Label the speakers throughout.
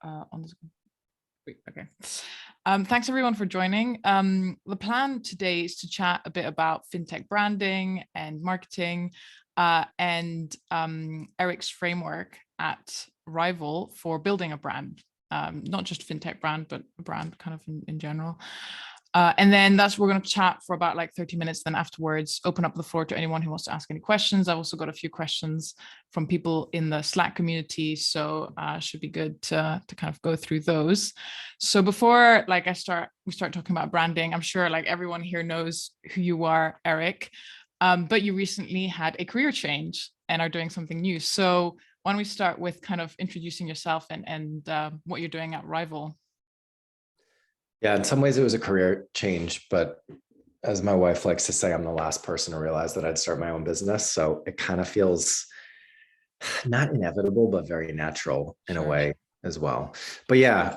Speaker 1: on this. Okay. Thanks everyone for joining. The plan today is to chat a bit about fintech branding and marketing, and Eric's framework at Rival for building a brand, not just fintech brand, but a brand kind of in general. And then we're going to chat for about like 30 minutes. Then afterwards, open up the floor to anyone who wants to ask any questions. I've also got a few questions from people in the Slack community, so should be good to kind of go through those. So before we start talking about branding, I'm sure like everyone here knows who you are, Eric, but you recently had a career change and are doing something new. So why don't we start with kind of introducing yourself and what you're doing at Rival?
Speaker 2: Yeah, in some ways it was a career change, but as my wife likes to say, I'm the last person to realize that I'd start my own business. So it kind of feels not inevitable, but very natural in a way as well. But yeah,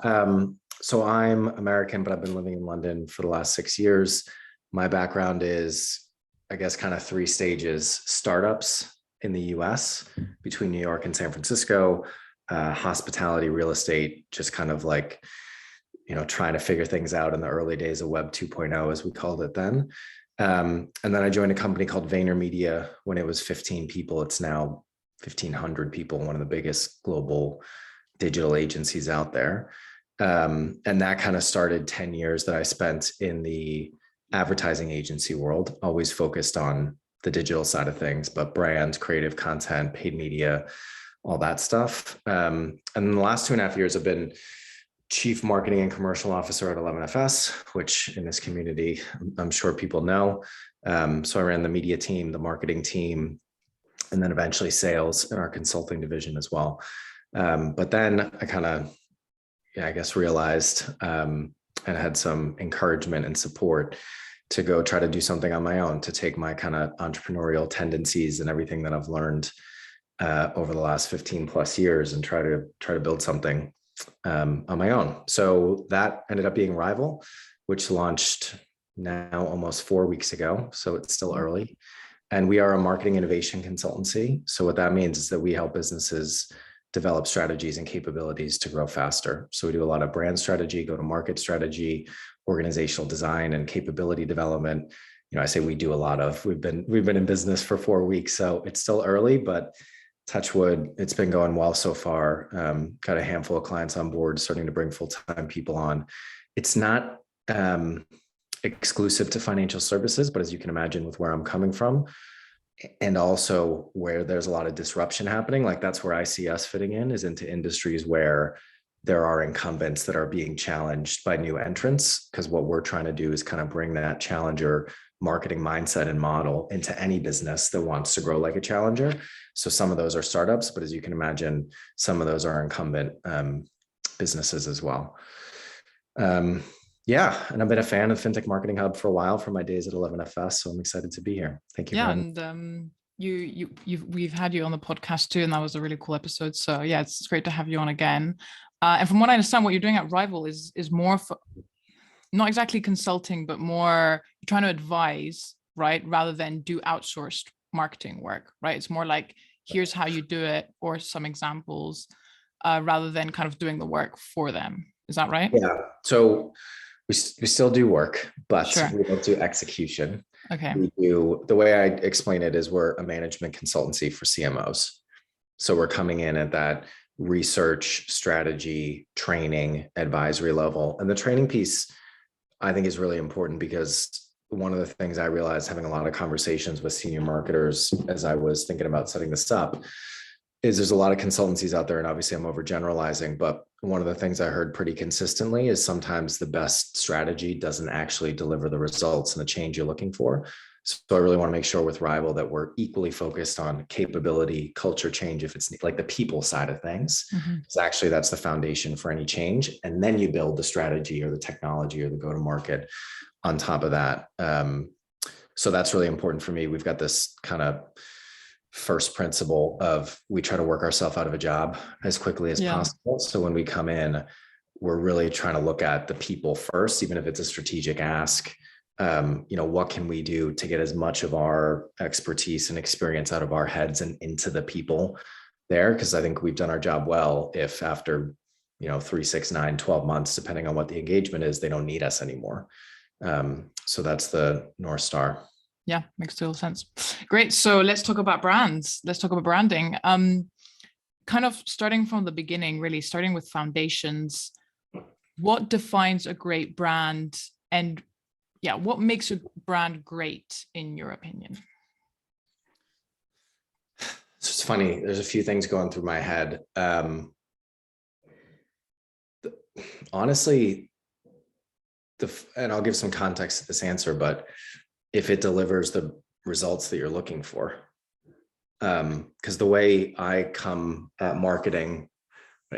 Speaker 2: so I'm American, but I've been living in London for the last 6 years. My background is, I guess, kind of 3 stages: startups in the US between New York and San Francisco, hospitality, real estate, just kind of like, trying to figure things out in the early days of Web 2.0, as we called it then. And then I joined a company called VaynerMedia when it was 15 people. It's now 1,500 people, one of the biggest global digital agencies out there. And that kind of started 10 years that I spent in the advertising agency world, always focused on the digital side of things, but brand, creative content, paid media, all that stuff. And in the last 2.5 years, I've been Chief Marketing and Commercial Officer at 11FS, which in this community, I'm sure people know. So I ran the media team, the marketing team, and then eventually sales in our consulting division as well. But then I kind of, realized and had some encouragement and support to go try to do something on my own, to take my kind of entrepreneurial tendencies and everything that I've learned over the last 15 plus years and try to build something on my own. So that ended up being Rival, which launched now almost 4 weeks ago. So it's still early. And we are a marketing innovation consultancy. So what that means is that we help businesses develop strategies and capabilities to grow faster. So we do a lot of brand strategy, go-to-market strategy, organizational design, and capability development. I say we do a lot of. We've been in business for 4 weeks, so it's still early, but touch wood, it's been going well so far. Got a handful of clients on board, starting to bring full-time people on. It's not exclusive to financial services, but as you can imagine with where I'm coming from, and also where there's a lot of disruption happening, like that's where I see us fitting in, is into industries where there are incumbents that are being challenged by new entrants. Because what we're trying to do is kind of bring that challenger marketing mindset and model into any business that wants to grow like a challenger. So some of those are startups, but as you can imagine, some of those are incumbent businesses as well. Yeah, and I've been a fan of Fintech Marketing Hub for a while, from my days at 11FS, so I'm excited to be here. Thank you.
Speaker 1: Yeah, and we've had you on the podcast too, and that was a really cool episode. So yeah, it's great to have you on again. And from what I understand, what you're doing at Rival is more for, not exactly consulting, but more trying to advise, right, rather than do outsourced marketing work, right? It's more like, here's how you do it, or some examples, rather than kind of doing the work for them. Is that right?
Speaker 2: Yeah. So we still do work, but
Speaker 1: Sure.
Speaker 2: We don't do execution.
Speaker 1: Okay.
Speaker 2: We do, the way I explain it is, we're a management consultancy for CMOs. So we're coming in at that research, strategy, training, advisory level. And the training piece, I think, is really important, because one of the things I realized having a lot of conversations with senior marketers as I was thinking about setting this up is there's a lot of consultancies out there, and obviously I'm overgeneralizing, but one of the things I heard pretty consistently is sometimes the best strategy doesn't actually deliver the results and the change you're looking for. So I really want to make sure with Rival that we're equally focused on capability, culture change, if it's like the people side of things. Because actually that's the foundation for any change. And then you build the strategy or the technology or the go-to-market on top of that. So that's really important for me. We've got this kind of first principle of, we try to work ourselves out of a job as quickly as possible. So when we come in, we're really trying to look at the people first, even if it's a strategic ask. What can we do to get as much of our expertise and experience out of our heads and into the people there? Because I think we've done our job well if after 3, 6, 9, 12 months, depending on what the engagement is, they don't need us anymore. So that's the North Star.
Speaker 1: Yeah, makes total sense. Great. So let's talk about brands. Let's talk about branding. Kind of starting from the beginning, really starting with foundations. What defines a great brand, and what makes a brand great in your opinion?
Speaker 2: It's funny. There's a few things going through my head. Honestly, and I'll give some context to this answer, but if it delivers the results that you're looking for, because the way I come at marketing,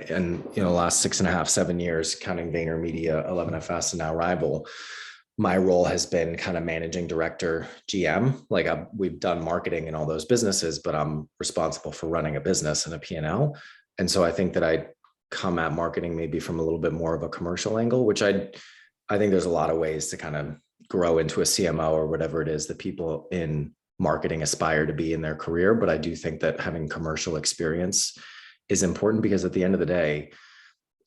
Speaker 2: and last 6.5, 7 years, counting VaynerMedia, 11FS, and now Rival, my role has been kind of managing director, GM. Like we've done marketing in all those businesses, but I'm responsible for running a business and a P&L. And so I think that I come at marketing maybe from a little bit more of a commercial angle, which I think there's a lot of ways to kind of grow into a CMO or whatever it is that people in marketing aspire to be in their career. But I do think that having commercial experience is important, because at the end of the day,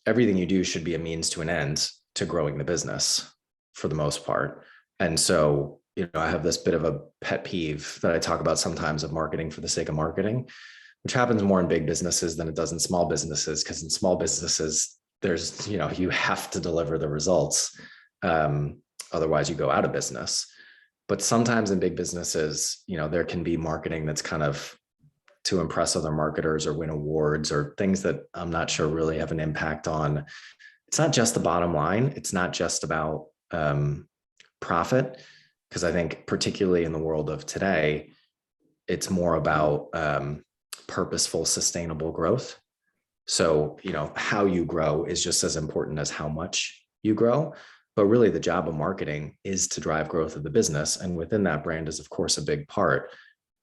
Speaker 2: everything you do should be a means to an end to growing the business for the most part. And so, I have this bit of a pet peeve that I talk about sometimes of marketing for the sake of marketing, which happens more in big businesses than it does in small businesses. Because in small businesses, there's, you have to deliver the results. Otherwise you go out of business. But sometimes in big businesses, there can be marketing that's kind of to impress other marketers or win awards or things that I'm not sure really have an impact on. It's not just the bottom line. It's not just about profit, because I think particularly in the world of today, it's more about purposeful, sustainable growth. So, how you grow is just as important as how much you grow. But really the job of marketing is to drive growth of the business. And within that, brand is of course a big part,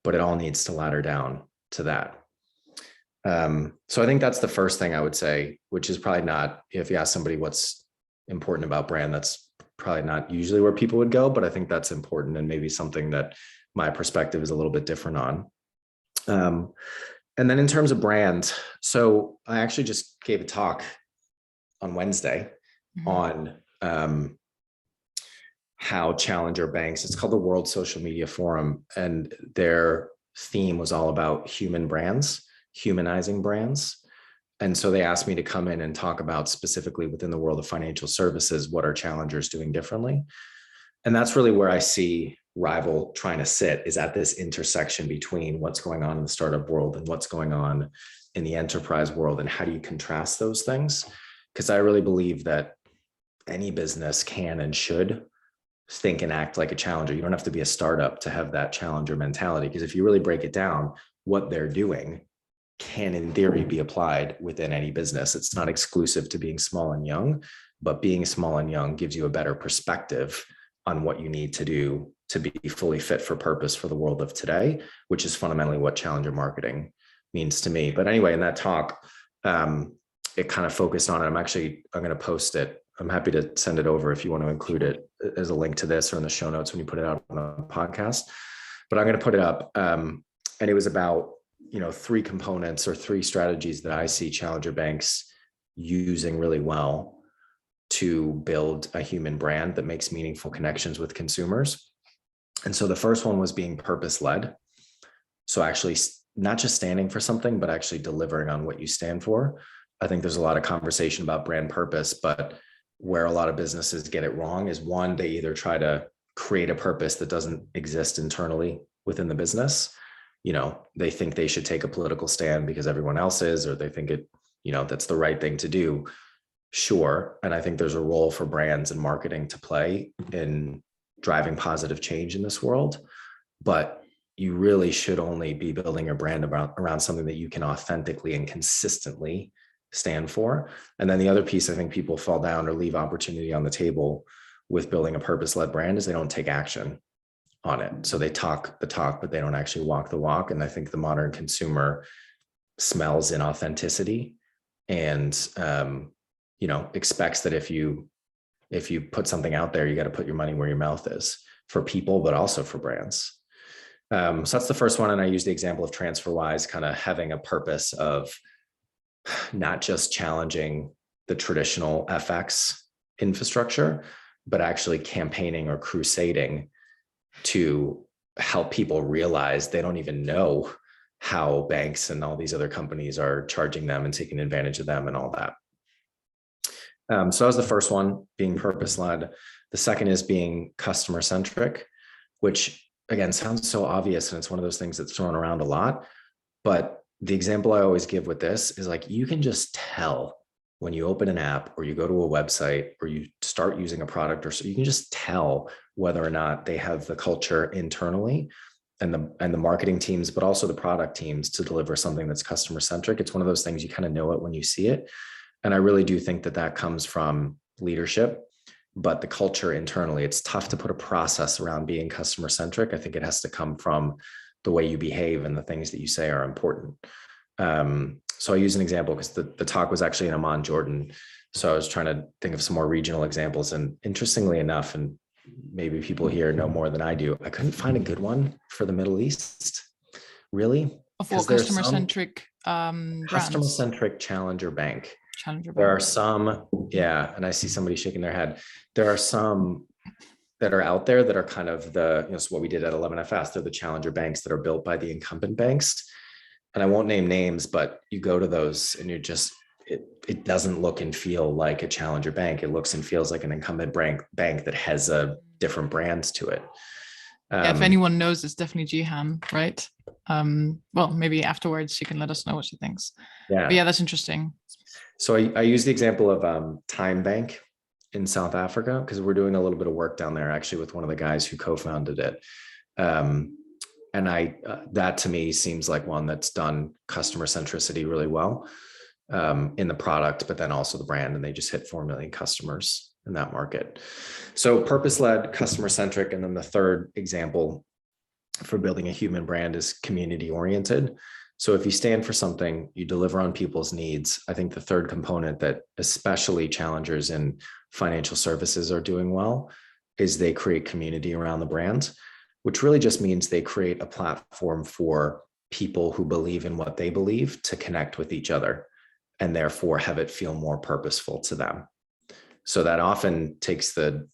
Speaker 2: but it all needs to ladder down to that. So I think that's the first thing I would say, which is probably not, if you ask somebody what's important about brand, that's probably not usually where people would go, but I think that's important, and maybe something that my perspective is a little bit different on. And then in terms of brand, so I actually just gave a talk on Wednesday on how challenger banks, it's called the World Social Media Forum, and their theme was all about human brands, humanizing brands. And so they asked me to come in and talk about specifically within the world of financial services, what are challengers doing differently? And that's really where I see Rival trying to sit, is at this intersection between what's going on in the startup world and what's going on in the enterprise world, and how do you contrast those things? Because I really believe that any business can and should think and act like a challenger. You don't have to be a startup to have that challenger mentality, because if you really break it down, what they're doing can in theory be applied within any business. It's not exclusive to being small and young, but being small and young gives you a better perspective on what you need to do to be fully fit for purpose for the world of today, which is fundamentally what challenger marketing means to me. But anyway, in that talk, it kind of focused on it. I'm going to post it. I'm happy to send it over if you want to include it as a link to this or in the show notes when you put it out on the podcast. But I'm going to put it up. And it was about, 3 components or 3 strategies that I see challenger banks using really well to build a human brand that makes meaningful connections with consumers. And so the first one was being purpose-led. So actually not just standing for something, but actually delivering on what you stand for. I think there's a lot of conversation about brand purpose, but where a lot of businesses get it wrong is, one, they either try to create a purpose that doesn't exist internally within the business. They think they should take a political stand because everyone else is, or they think it, that's the right thing to do. Sure. And I think there's a role for brands and marketing to play in driving positive change in this world. But you really should only be building your brand around something that you can authentically and consistently stand for. And then the other piece I think people fall down or leave opportunity on the table with building a purpose-led brand is they don't take action on it. So they talk the talk, but they don't actually walk the walk. And I think the modern consumer smells inauthenticity and, expects that if you put something out there, you got to put your money where your mouth is, for people, but also for brands. So that's the first one. And I use the example of TransferWise kind of having a purpose of not just challenging the traditional FX infrastructure, but actually campaigning or crusading to help people realize they don't even know how banks and all these other companies are charging them and taking advantage of them and all that. So that was the first one, being purpose-led. The second is being customer-centric, which again sounds so obvious, and it's one of those things that's thrown around a lot. But the example I always give with this is like, you can just tell when you open an app or you go to a website or you start using a product, or so you can just tell whether or not they have the culture internally and the marketing teams, but also the product teams to deliver something that's customer centric. It's one of those things you kind of know it when you see it. And I really do think that that comes from leadership, but the culture internally, it's tough to put a process around being customer centric. I think it has to come from the way you behave and the things that you say are important. So I use an example because the talk was actually in Amman, Jordan. So I was trying to think of some more regional examples. And interestingly enough, and maybe people here know more than I do, I couldn't find a good one for the Middle East, really.
Speaker 1: Of what customer-centric brands?
Speaker 2: Customer-centric challenger bank.
Speaker 1: Challenger
Speaker 2: There
Speaker 1: bank.
Speaker 2: are some, yeah, and I see somebody shaking their head. There are some that are out there that are kind of the, so what we did at 11FS, they're the challenger banks that are built by the incumbent banks. And I won't name names, but you go to those and you're just, it doesn't look and feel like a challenger bank. It looks and feels like an incumbent bank that has a different brands to it.
Speaker 1: Yeah, if anyone knows, it's definitely Jihan, right? Well, maybe afterwards she can let us know what she thinks.
Speaker 2: Yeah,
Speaker 1: but yeah, that's interesting.
Speaker 2: So I use the example of Time Bank in South Africa because we're doing a little bit of work down there actually with one of the guys who co-founded it. And that to me seems like one that's done customer centricity really well in the product, but then also the brand, and they just hit 4 million customers in that market. So purpose-led, customer-centric. And then the third example for building a human brand is community-oriented. So if you stand for something, you deliver on people's needs. I think the third component that especially challengers in financial services are doing well is they create community around the brand, which really just means they create a platform for people who believe in what they believe to connect with each other and therefore have it feel more purposeful to them. So that often takes the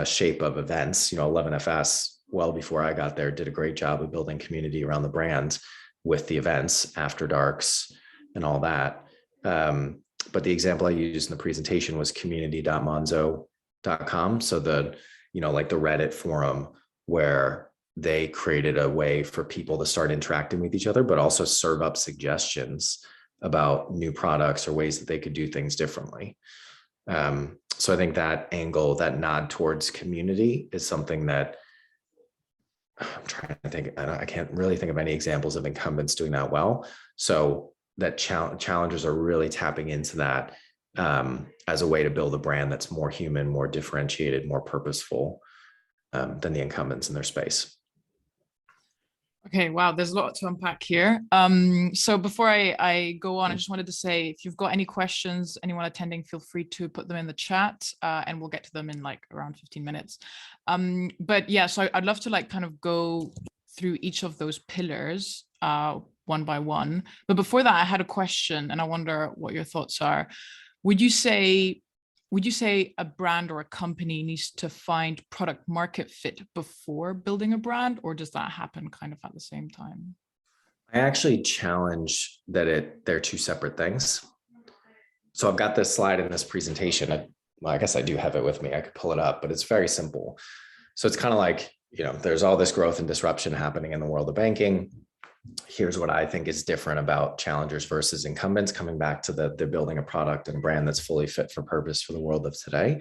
Speaker 2: shape of events. 11FS, well before I got there, did a great job of building community around the brand with the events, after darks and all that. But the example I used in the presentation was community.monzo.com. So like the Reddit forum where they created a way for people to start interacting with each other, but also serve up suggestions about new products or ways that they could do things differently. So I think that angle, that nod towards community is something that I'm trying to think, I can't really think of any examples of incumbents doing that well. So that challengers are really tapping into that as a way to build a brand that's more human, more differentiated, more purposeful than the incumbents in their space.
Speaker 1: Okay, wow, there's a lot to unpack here. So before I go on, I just wanted to say, if you've got any questions, anyone attending, feel free to put them in the chat and we'll get to them in like around 15 minutes. But yeah, so I'd love to like kind of go through each of those pillars one by one. But before that, I had a question and I wonder what your thoughts are. Would you say a brand or a company needs to find product market fit before building a brand, or does that happen kind of at the same time?
Speaker 2: I actually challenge that they're two separate things. So I've got this slide in this presentation. I guess I do have it with me. I could pull it up, but it's very simple. So it's kind of like, there's all this growth and disruption happening in the world of banking. Here's what I think is different about challengers versus incumbents, coming back to they're building a product and a brand that's fully fit for purpose for the world of today.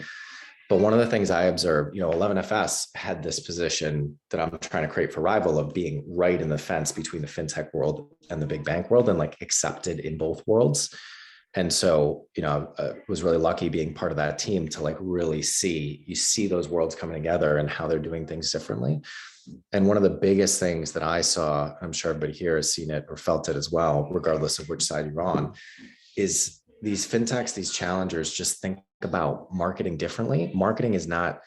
Speaker 2: But one of the things I observed, 11FS had this position that I'm trying to create for Rival of being right in the fence between the fintech world and the big bank world and like accepted in both worlds. And so, I was really lucky being part of that team to like really see those worlds coming together and how they're doing things differently. And one of the biggest things that I saw, I'm sure everybody here has seen it or felt it as well, regardless of which side you're on, is these fintechs, these challengers just think about marketing differently. Marketing is not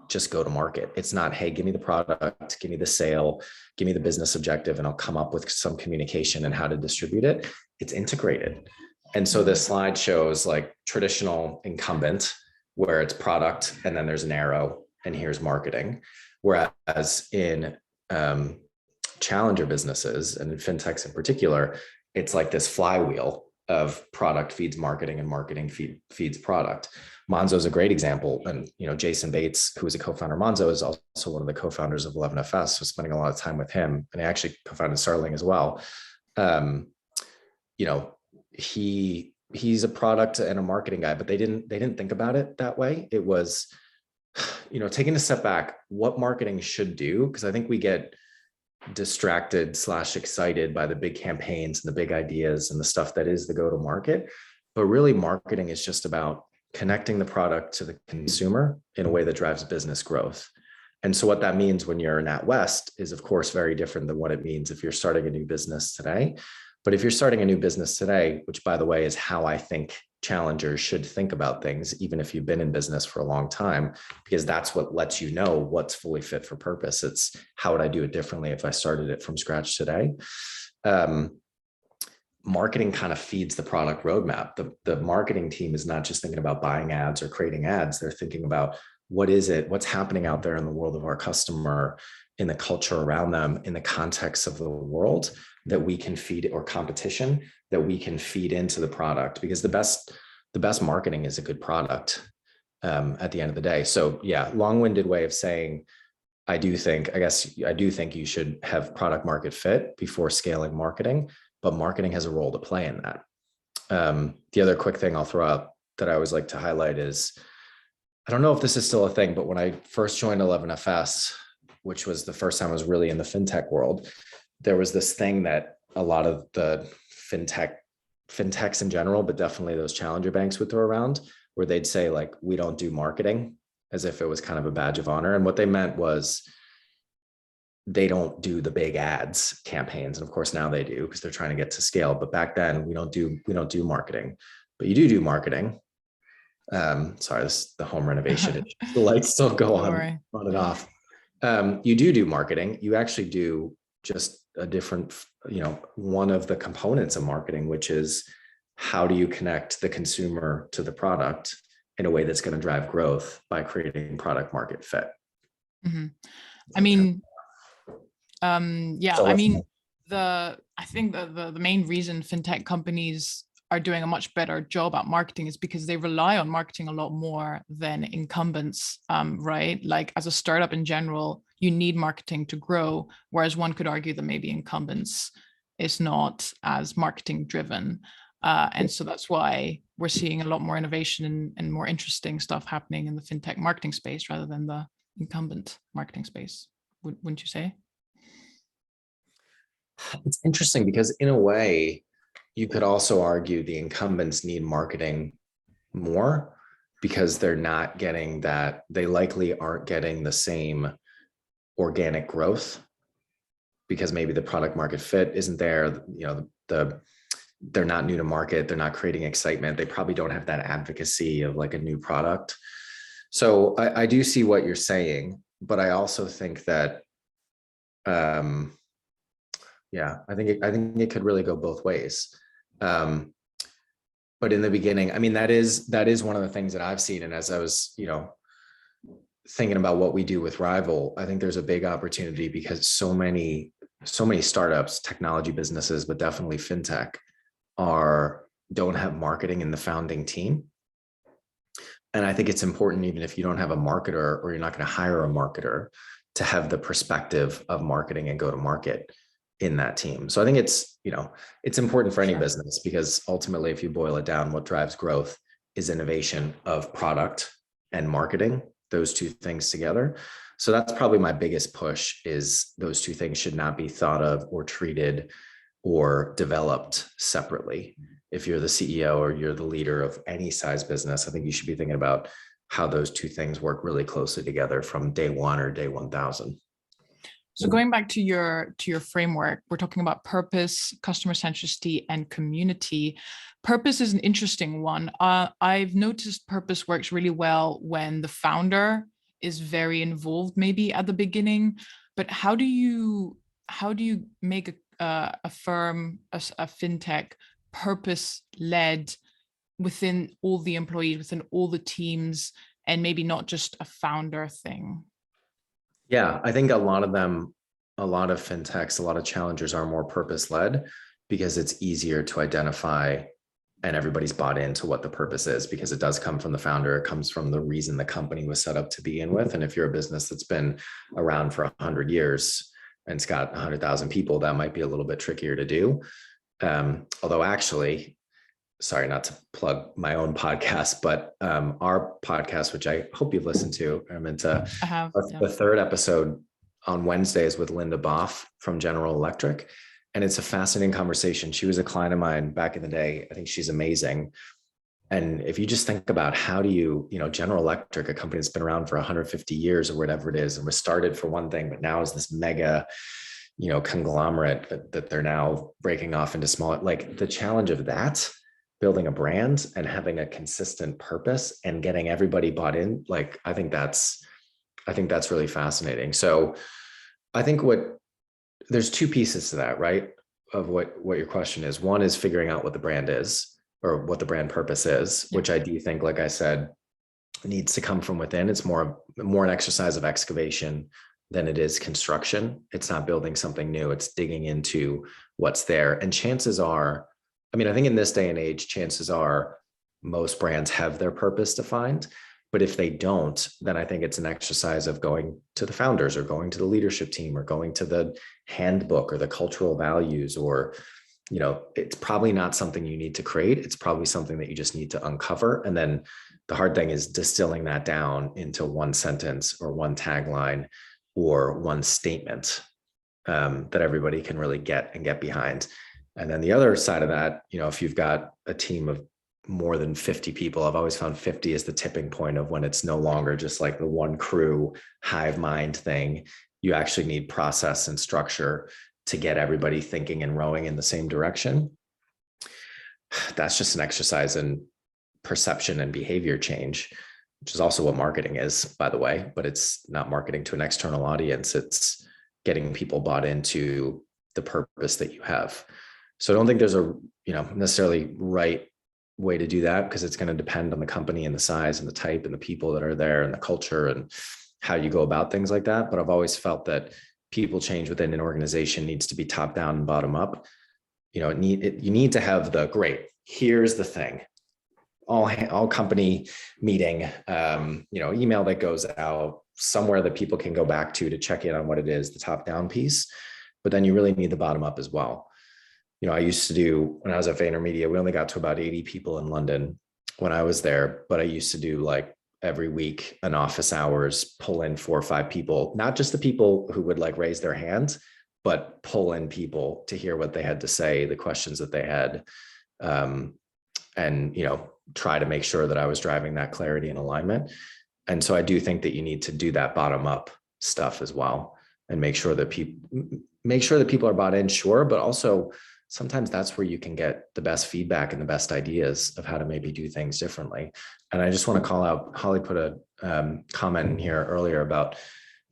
Speaker 2: just go to market. It's not, hey, give me the product, give me the sale, give me the business objective, and I'll come up with some communication and how to distribute it. It's integrated. And so this slide shows like traditional incumbent, where it's product and then there's an arrow and here's marketing. Whereas in challenger businesses and in fintechs in particular, it's like this flywheel of product feeds marketing and marketing feeds product. Monzo is a great example. And, Jason Bates, who is a co-founder of Monzo, is also one of the co-founders of 11FS. So spending a lot of time with him, and he actually co-founded Starling as well. He's a product and a marketing guy, but they didn't think about it that way. It was, taking a step back, what marketing should do, because I think we get distracted / excited by the big campaigns and the big ideas and the stuff that is the go-to-market. But really, marketing is just about connecting the product to the consumer in a way that drives business growth. And so what that means when you're in NatWest is, of course, very different than what it means if you're starting a new business today. But if you're starting a new business today, which, by the way, is how I think challengers should think about things, even if you've been in business for a long time, because that's what lets you know what's fully fit for purpose. It's how would I do it differently if I started it from scratch today? Marketing kind of feeds the product roadmap. The marketing team is not just thinking about buying ads or creating ads. They're thinking about what's happening out there in the world of our customer, in the culture around them, in the context of the world that we can feed, or competition that we can feed into the product, because the best marketing is a good product at the end of the day. So yeah, long-winded way of saying, I do think you should have product market fit before scaling marketing, but marketing has a role to play in that. The other quick thing I'll throw up that I always like to highlight is, I don't know if this is still a thing, but when I first joined 11FS, which was the first time I was really in the fintech world, there was this thing that a lot of the fintechs in general, but definitely those challenger banks would throw around, where they'd say like, we don't do marketing, as if it was kind of a badge of honor. And what they meant was they don't do the big ads campaigns. And of course now they do, because they're trying to get to scale. But back then we don't do marketing, but you do marketing. Sorry, this is the home renovation. The lights still go on and off. You do marketing. You actually do just a different, one of the components of marketing, which is how do you connect the consumer to the product in a way that's going to drive growth by creating product market fit.
Speaker 1: Mm-hmm. I mean, I think the main reason fintech companies are doing a much better job at marketing is because they rely on marketing a lot more than incumbents, right? Like as a startup in general, you need marketing to grow, whereas one could argue that maybe incumbents is not as marketing driven. And so that's why we're seeing a lot more innovation and more interesting stuff happening in the fintech marketing space rather than the incumbent marketing space. Wouldn't you say?
Speaker 2: It's interesting because in a way, you could also argue the incumbents need marketing more because they're not getting that. They likely aren't getting the same organic growth because maybe the product market fit isn't there. They're not new to market. They're not creating excitement. They probably don't have that advocacy of like a new product. So I do see what you're saying, but I also think that, I think it could really go both ways. But in the beginning, I mean, that is one of the things that I've seen. And as I was, thinking about what we do with Rival, I think there's a big opportunity because so many startups, technology businesses, but definitely fintech don't have marketing in the founding team. And I think it's important, even if you don't have a marketer or you're not going to hire a marketer, to have the perspective of marketing and go to market in that team. So I think it's important for any business, because ultimately, if you boil it down, what drives growth is innovation of product and marketing, those two things together. So that's probably my biggest push, is those two things should not be thought of or treated or developed separately. If you're the CEO or you're the leader of any size business, I think you should be thinking about how those two things work really closely together from day one or day 1000.
Speaker 1: So going back to your framework, we're talking about purpose, customer centricity, and community. Purpose is an interesting one. I've noticed purpose works really well when the founder is very involved, maybe at the beginning. But how do you make a firm, a fintech purpose-led within all the employees, within all the teams, and maybe not just a founder thing?
Speaker 2: Yeah, I think a lot of fintechs, a lot of challengers are more purpose-led because it's easier to identify and everybody's bought into what the purpose is because it does come from the founder. It comes from the reason the company was set up to begin with. And if you're a business that's been around for 100 years and it's got 100,000 people, that might be a little bit trickier to do. Although actually, sorry, not to plug my own podcast, but our podcast, which I hope you've listened to, I'm into the third episode on Wednesdays with Linda Boff from General Electric. And it's a fascinating conversation. She was a client of mine back in the day. I think she's amazing. And if you just think about how do you, General Electric, a company that's been around for 150 years or whatever it is, and was started for one thing, but now is this mega, conglomerate that they're now breaking off into smaller, like the challenge of that, building a brand and having a consistent purpose and getting everybody bought in. Like, I think that's really fascinating. So I think there's two pieces to that, right? Of what your question is. One is figuring out what the brand is or what the brand purpose is, which I do think, like I said, needs to come from within. It's more an exercise of excavation than it is construction. It's not building something new. It's digging into what's there. And chances are, I think in this day and age, chances are most brands have their purpose defined. But if they don't, then I think it's an exercise of going to the founders or going to the leadership team or going to the handbook or the cultural values, or, it's probably not something you need to create. It's probably something that you just need to uncover. And then the hard thing is distilling that down into one sentence or one tagline or one statement that everybody can really get behind. And then the other side of that, if you've got a team of more than 50 people, I've always found 50 is the tipping point of when it's no longer just like the one crew hive mind thing. You actually need process and structure to get everybody thinking and rowing in the same direction. That's just an exercise in perception and behavior change, which is also what marketing is, by the way, but it's not marketing to an external audience. It's getting people bought into the purpose that you have. So I don't think there's a, necessarily right way to do that, because it's going to depend on the company and the size and the type and the people that are there and the culture and how you go about things like that. But I've always felt that people change within an organization needs to be top down and bottom up. You need to have the great, here's the thing, all company meeting, email that goes out somewhere that people can go back to check in on what it is, the top down piece. But then you really need the bottom up as well. I used to do, when I was at VaynerMedia, we only got to about 80 people in London when I was there, but I used to do like every week an office hours, pull in 4 or 5 people, not just the people who would like raise their hands, but pull in people to hear what they had to say, the questions that they had, and, try to make sure that I was driving that clarity and alignment. And so I do think that you need to do that bottom up stuff as well and make sure that people are bought in, sure, but also sometimes that's where you can get the best feedback and the best ideas of how to maybe do things differently. And I just want to call out, Holly put a comment in here earlier about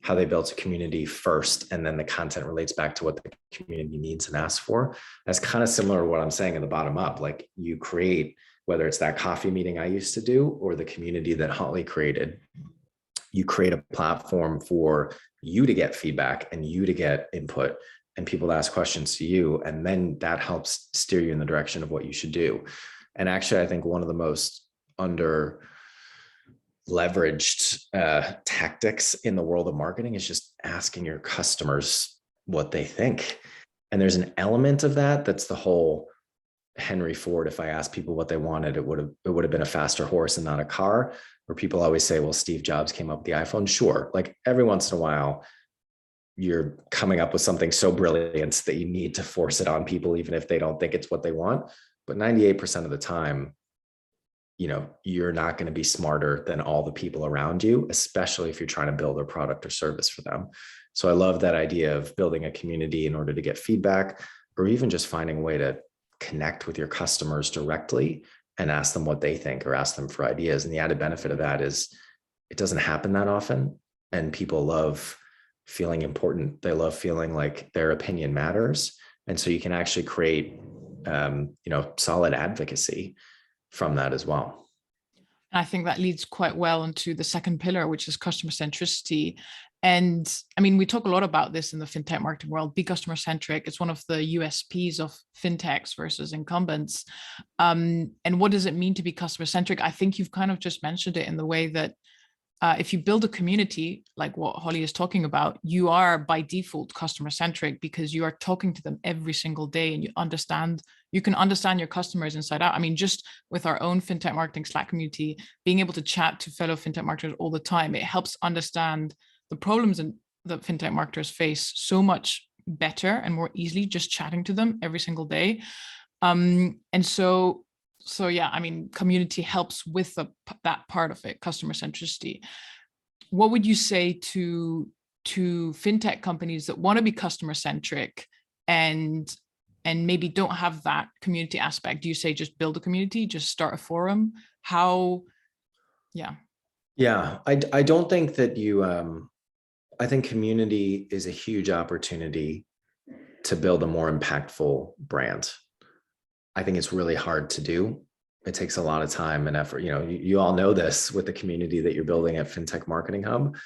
Speaker 2: how they built a community first, and then the content relates back to what the community needs and asks for. That's kind of similar to what I'm saying in the bottom up. Like, you create, whether it's that coffee meeting I used to do or the community that Holly created, you create a platform for you to get feedback and you to get input and people to ask questions to you. And then that helps steer you in the direction of what you should do. And actually, I think one of the most under leveraged tactics in the world of marketing is just asking your customers what they think. And there's an element of that that's the whole Henry Ford, if I asked people what they wanted, it would have been a faster horse and not a car. Where people always say, well, Steve Jobs came up with the iPhone. Sure, like every once in a while, you're coming up with something so brilliant that you need to force it on people, even if they don't think it's what they want. But 98% of the time, you're not going to be smarter than all the people around you, especially if you're trying to build a product or service for them. So I love that idea of building a community in order to get feedback, or even just finding a way to connect with your customers directly and ask them what they think or ask them for ideas. And the added benefit of that is it doesn't happen that often. And people love feeling important. They love feeling like their opinion matters. And so you can actually create solid advocacy from that as well.
Speaker 1: I think that leads quite well into the second pillar, which is customer centricity. And I mean, we talk a lot about this in the fintech marketing world, be customer centric. It's one of the USPs of fintechs versus incumbents. And what does it mean to be customer centric? I think you've kind of just mentioned it in the way that if you build a community like what Holly is talking about, you are by default customer centric because you are talking to them every single day and you can understand your customers inside out. I mean, just with our own fintech marketing Slack community, being able to chat to fellow fintech marketers all the time, it helps understand the problems that fintech marketers face so much better and more easily just chatting to them every single day. So yeah, I mean, community helps with that part of it, customer centricity. What would you say to fintech companies that want to be customer centric and maybe don't have that community aspect? Do you say just build a community, just start a forum? How? Yeah.
Speaker 2: Yeah, I don't think that I think community is a huge opportunity to build a more impactful brand. I think it's really hard to do. It takes a lot of time and effort. You all know this with the community that you're building at Fintech Marketing Hub.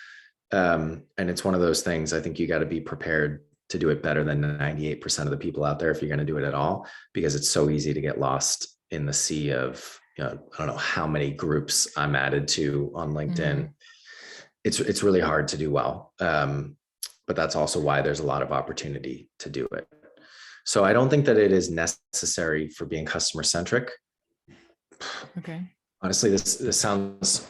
Speaker 2: And it's one of those things, I think you got to be prepared to do it better than 98% of the people out there if you're going to do it at all, because it's so easy to get lost in the sea of, I don't know how many groups I'm added to on LinkedIn. It's really hard to do well. But that's also why there's a lot of opportunity to do it. So I don't think that it is necessary for being customer centric.
Speaker 1: Okay.
Speaker 2: Honestly, this sounds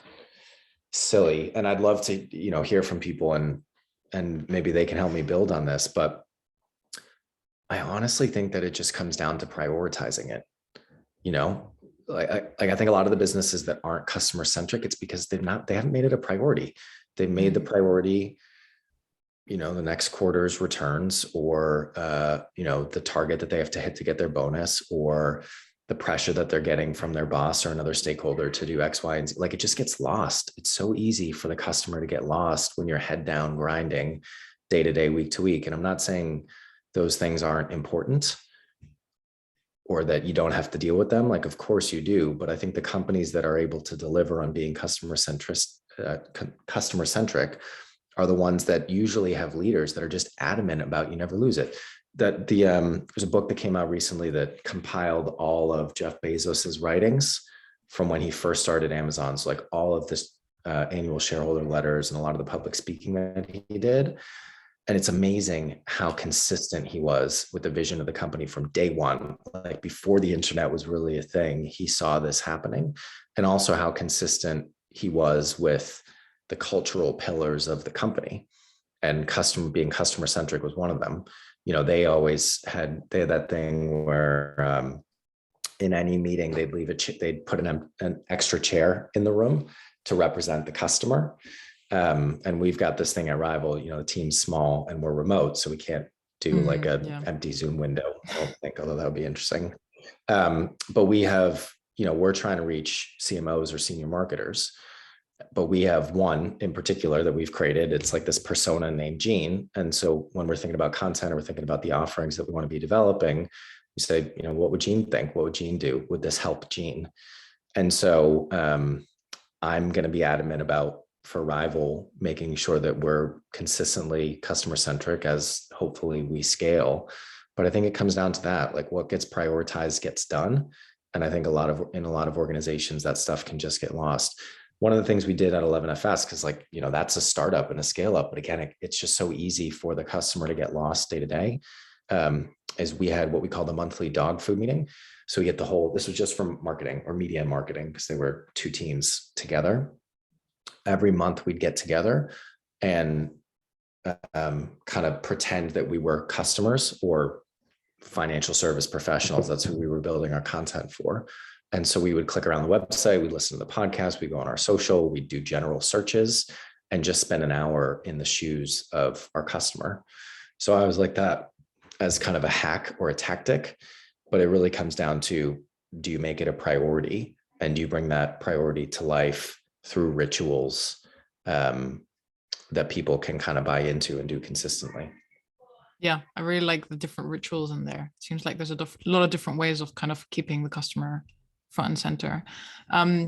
Speaker 2: silly, and I'd love to, hear from people and maybe they can help me build on this, but I honestly think that it just comes down to prioritizing it. I think a lot of the businesses that aren't customer centric, it's because they haven't made it a priority. They've made the priority, the next quarter's returns, or, the target that they have to hit to get their bonus, or the pressure that they're getting from their boss or another stakeholder to do X, Y, and Z. Like, it just gets lost. It's so easy for the customer to get lost when you're head down grinding day to day, week to week. And I'm not saying those things aren't important or that you don't have to deal with them. Like, of course you do. But I think the companies that are able to deliver on being customer centric are the ones that usually have leaders that are just adamant about you never lose it. That there's a book that came out recently that compiled all of Jeff Bezos's writings from when he first started Amazon. So like all of this annual shareholder letters and a lot of the public speaking that he did. And it's amazing how consistent he was with the vision of the company from day one. Like, before the internet was really a thing, he saw this happening, and also how consistent he was with the cultural pillars of the company, and being customer centric was one of them. They had that thing where in any meeting they'd put an extra chair in the room to represent the customer. And we've got this thing at Rival, the team's small and we're remote, so we can't do like an empty Zoom window, I don't think, although that would be interesting. But we have, we're trying to reach CMOs or senior marketers, but we have one in particular that we've created. It's like this persona named Gene. And so when we're thinking about content or we're thinking about the offerings that we want to be developing, we say, what would Gene think? What would Gene do? Would this help Gene? And so I'm going to be adamant about, for Rival, making sure that we're consistently customer centric as hopefully we scale. But I think it comes down to that, like, what gets prioritized gets done. And I think in a lot of organizations, that stuff can just get lost. One of the things we did at 11FS, because that's a startup and a scale up, but again, it's just so easy for the customer to get lost day to day, is we had what we call the monthly dog food meeting. So we get this was just from marketing or media and marketing, because they were two teams together. Every month we'd get together and kind of pretend that we were customers or financial service professionals. That's who we were building our content for. And so we would click around the website, we'd listen to the podcast, we'd go on our social, we'd do general searches and just spend an hour in the shoes of our customer. So I was like that as kind of a hack or a tactic, but it really comes down to, do you make it a priority, and do you bring that priority to life through rituals that people can kind of buy into and do consistently?
Speaker 1: Yeah, I really like the different rituals in there. It seems like there's a lot of different ways of kind of keeping the customer front and center.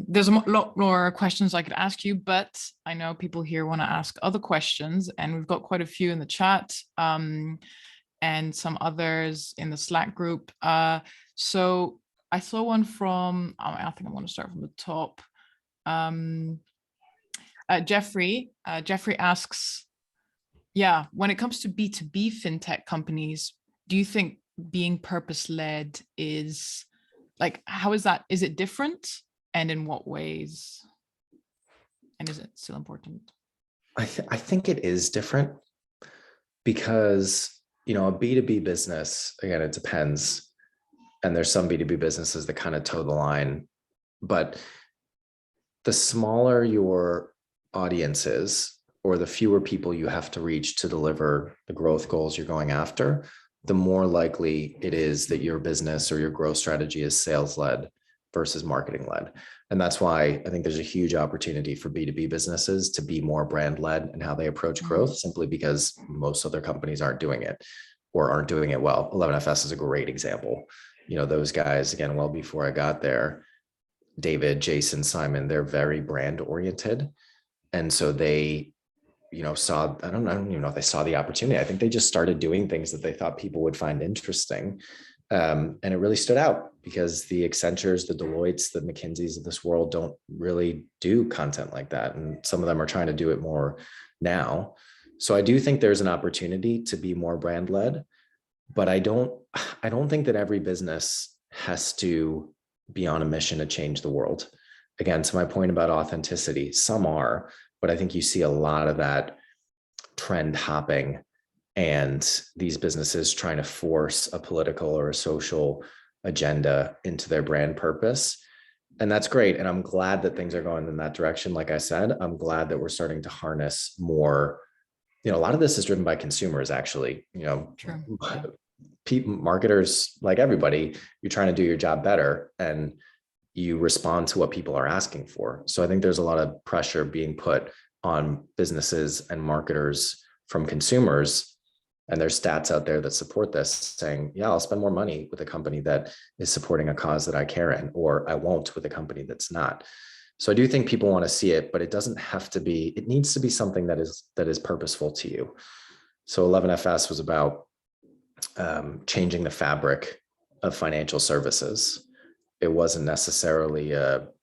Speaker 1: There's a lot more questions I could ask you, but I know people here want to ask other questions, and we've got quite a few in the chat, and some others in the Slack group. So I saw one from, I think I want to start from the top. Jeffrey. Jeffrey asks, yeah, when it comes to B2B fintech companies, do you think being purpose-led is like, how is that? Is it different? And in what ways? And is it still important?
Speaker 2: I think it is different because, a B2B business, again, it depends. And there's some B2B businesses that kind of toe the line, but the smaller your audience is, or the fewer people you have to reach to deliver the growth goals you're going after, the more likely it is that your business or your growth strategy is sales-led versus marketing-led. And that's why I think there's a huge opportunity for B2B businesses to be more brand-led in how they approach growth, simply because most other companies aren't doing it or aren't doing it well. 11FS is a great example. Those guys, again, well before I got there, David, Jason, Simon, they're very brand oriented. And so they, saw, I don't even know if they saw the opportunity. I think they just started doing things that they thought people would find interesting. And it really stood out because the Accentures, the Deloittes, the McKinseys of this world don't really do content like that. And some of them are trying to do it more now. So I do think there's an opportunity to be more brand led, but I don't think that every business has to be on a mission to change the world. Again, to my point about authenticity, some are, but I think you see a lot of that trend hopping and these businesses trying to force a political or a social agenda into their brand purpose. And that's great. And I'm glad that things are going in that direction. Like I said, I'm glad that we're starting to harness more. A lot of this is driven by consumers, actually.
Speaker 1: True.
Speaker 2: People, marketers, like everybody, you're trying to do your job better and you respond to what people are asking for. So I think there's a lot of pressure being put on businesses and marketers from consumers. And there's stats out there that support this, saying, yeah, I'll spend more money with a company that is supporting a cause that I care in, or I won't with a company that's not. So I do think people want to see it, but it doesn't have to be, it needs to be something that is purposeful to you. So 11FS was about changing the fabric of financial services. It wasn't necessarily it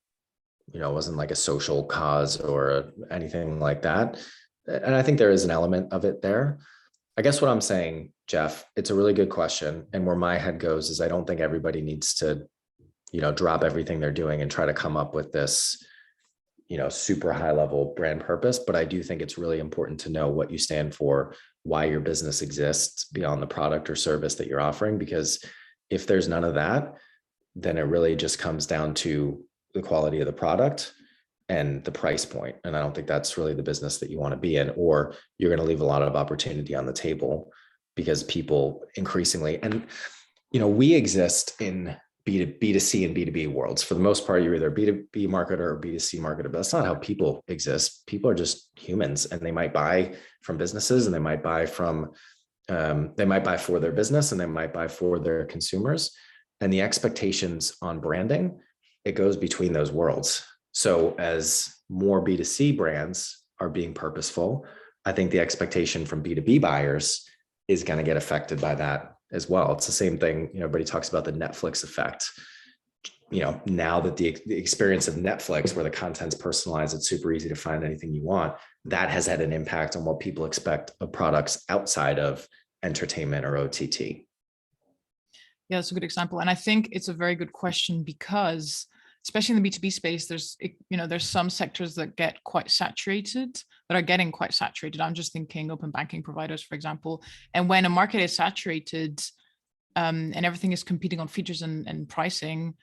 Speaker 2: wasn't like a social cause or anything like that. And I think there is an element of it there. I guess what I'm saying, Jeff, it's a really good question. And where my head goes is I don't think everybody needs to, drop everything they're doing and try to come up with this, super high level brand purpose. But I do think it's really important to know what you stand for, why your business exists beyond the product or service that you're offering. Because if there's none of that, then it really just comes down to the quality of the product and the price point. And I don't think that's really the business that you want to be in, or you're going to leave a lot of opportunity on the table because people increasingly, and, we exist in B2C and B2B worlds. For the most part, you're either a B2B marketer or B2C marketer, but that's not how people exist. People are just humans, and they might buy from businesses, and they might buy for their business, and they might buy for their consumers. And the expectations on branding, it goes between those worlds. So as more B2C brands are being purposeful, I think the expectation from B2B buyers is going to get affected by that as well. It's the same thing. Everybody talks about the Netflix effect. Now that the experience of Netflix, where the content's personalized, it's super easy to find anything you want, that has had an impact on what people expect of products outside of entertainment or OTT.
Speaker 1: Yeah, that's a good example. And I think it's a very good question because, especially in the B2B space, there's some sectors that get quite saturated, that are getting quite saturated. I'm just thinking open banking providers, for example. And when a market is saturated and everything is competing on features and pricing,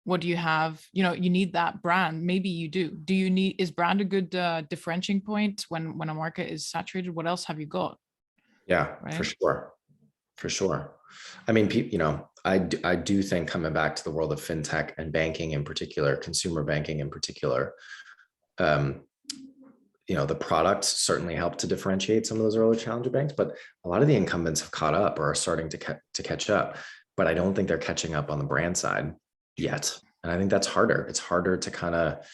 Speaker 1: what do you have? You need that brand. Maybe you do. Is brand a good differentiating point when a market is saturated? What else have you got?
Speaker 2: Yeah, right? For sure. I mean, I do think, coming back to the world of fintech and banking in particular, consumer banking in particular, the products certainly helped to differentiate some of those early challenger banks, but a lot of the incumbents have caught up or are starting to catch up. But I don't think they're catching up on the brand side yet. And I think that's harder. It's harder to kind of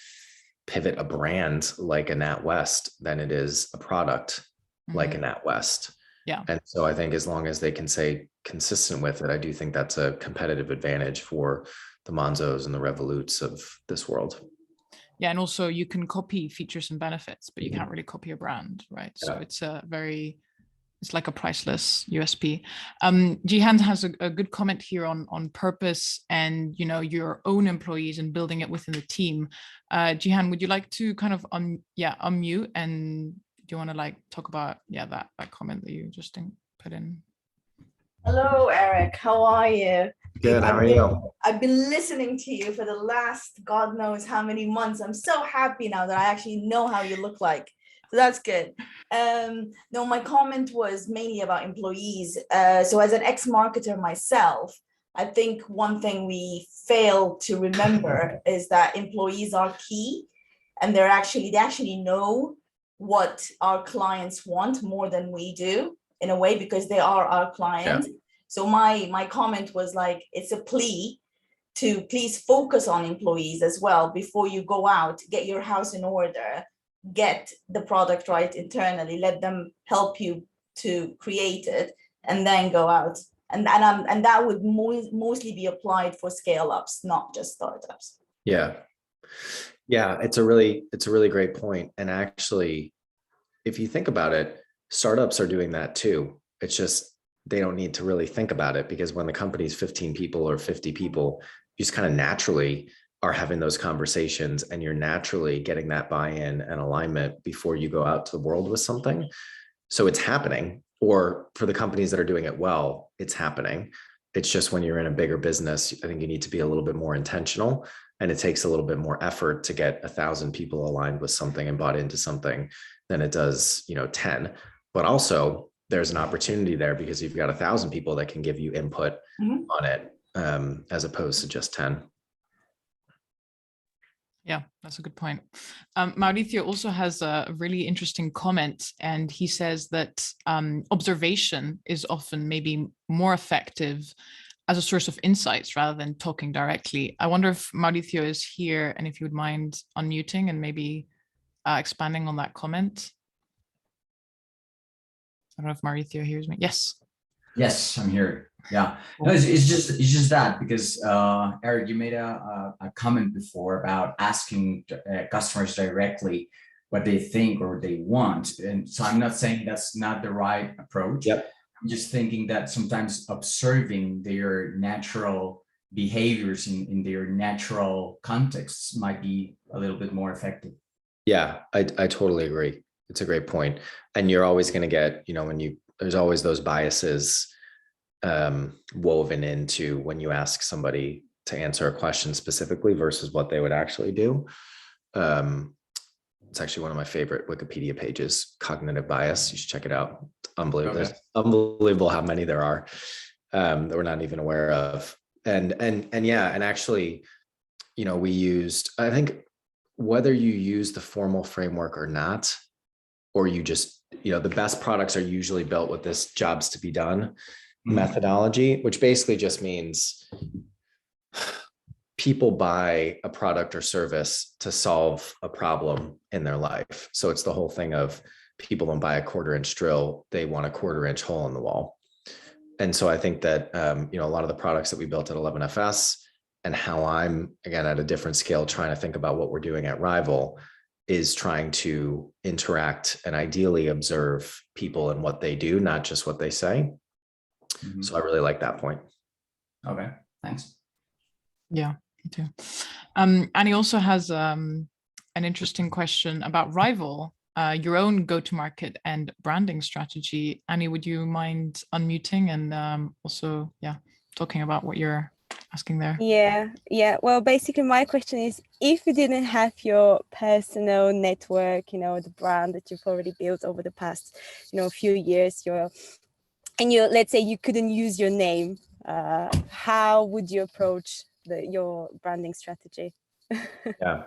Speaker 2: pivot a brand like a NatWest than it is a product like a NatWest.
Speaker 1: Yeah.
Speaker 2: And so I think as long as they can stay consistent with it, I do think that's a competitive advantage for the Monzos and the Revoluts of this world.
Speaker 1: Yeah, and also you can copy features and benefits, but you can't really copy a brand, right? So it's like a priceless USP. Jihan has a good comment here on purpose and your own employees and building it within the team. Jihan, would you like to kind of unmute, and do you want to like talk about that comment that you just put in?
Speaker 3: Hello, Eric. How are you?
Speaker 2: Good. How are you?
Speaker 3: I've been listening to you for the last God knows how many months. I'm so happy now that I actually know how you look like. So that's good. No, my comment was mainly about employees. So as an ex-marketer myself, I think one thing we fail to remember is that employees are key, and they actually know what our clients want more than we do, in a way, because they are our clients. Yeah. So my comment was like, it's a plea to please focus on employees as well before you go out, get your house in order, get the product right internally, let them help you to create it, and then go out. And that would mostly be applied for scale-ups, not just startups.
Speaker 2: Yeah. It's a really great point. And actually, if you think about it, startups are doing that too. It's just they don't need to really think about it, because when the company's 15 people or 50 people, you just kind of naturally are having those conversations, and you're naturally getting that buy-in and alignment before you go out to the world with something. So it's happening. Or for the companies that are doing it well, it's happening. It's just when you're in a bigger business, I think you need to be a little bit more intentional, and it takes a little bit more effort to get 1,000 people aligned with something and bought into something than it does, 10. But also there's an opportunity there because you've got 1,000 people that can give you input on it, as opposed to just 10.
Speaker 1: Yeah, that's a good point. Mauricio also has a really interesting comment, and he says that observation is often maybe more effective as a source of insights rather than talking directly. I wonder if Mauricio is here and if you would mind unmuting and maybe expanding on that comment. I don't know if Mauricio hears me. Yes.
Speaker 4: Yes, I'm here. Yeah, no, it's just that, because Eric, you made a comment before about asking customers directly what they think or they want, and so I'm not saying that's not the right approach. Yep. I'm just thinking that sometimes observing their natural behaviors in their natural contexts might be a little bit more effective.
Speaker 2: Yeah, I totally agree. It's a great point, and you're always going to get, there's always those biases woven into when you ask somebody to answer a question specifically versus what they would actually do. It's actually one of my favorite Wikipedia pages, cognitive bias. You should check it out. Unbelievable. Okay. Unbelievable how many there are that we're not even aware of. And actually, we used, I think, whether you use the formal framework or not, or you just, the best products are usually built with this jobs to be done methodology, which basically just means people buy a product or service to solve a problem in their life. So it's the whole thing of people don't buy a 1/4-inch drill, they want a 1/4-inch hole in the wall. And so I think that, a lot of the products that we built at 11FS and how I'm, again, at a different scale, trying to think about what we're doing at Rival is trying to interact and ideally observe people and what they do, not just what they say. So I really like that point.
Speaker 4: Okay, thanks.
Speaker 1: Yeah, me too. And he also has an interesting question about Rival, your own go-to-market and branding strategy. Annie, would you mind unmuting and also, talking about what you're asking there?
Speaker 5: Yeah. Well, basically my question is, if you didn't have your personal network, the brand that you've already built over the past, few years, let's say you couldn't use your name, how would you approach your branding strategy?
Speaker 2: Yeah.